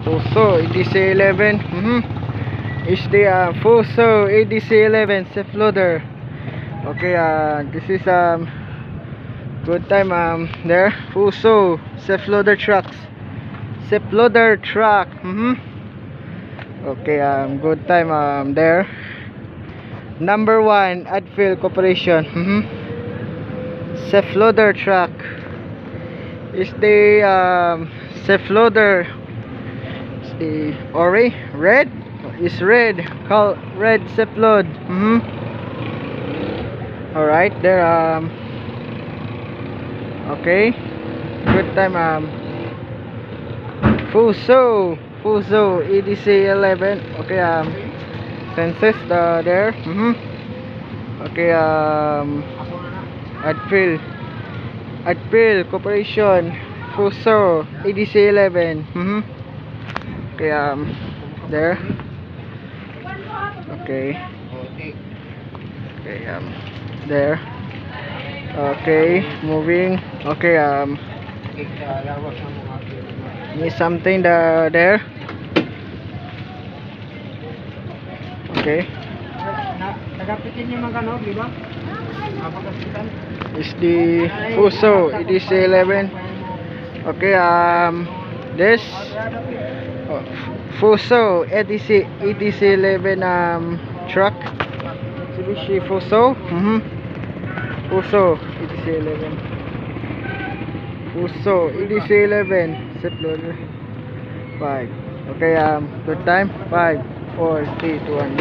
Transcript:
Fuso EDC11. Is the Fuso EDC11 self loader. Okay, this is good time there. Fuso self loader trucks. Self loader truck. Okay, good time there. Number 1 Adfield Corporation. Self loader truck is the self loader. Is the red is red, called red self load. All right there. Okay, good time. Fuso EDC11. Okay, census there. Okay, Adfield Corporation, Fuso EDC11. Okay, there. Okay, there. Okay, moving. Okay, need something there. Okay, is the Fuso EDC11. Okay, this Fuso EDC11 truck. Mitsubishi Fuso. Fuso EDC11. Fuso EDC11 set loader 5. Okay, good time. 5, 4, 3, 2, 1.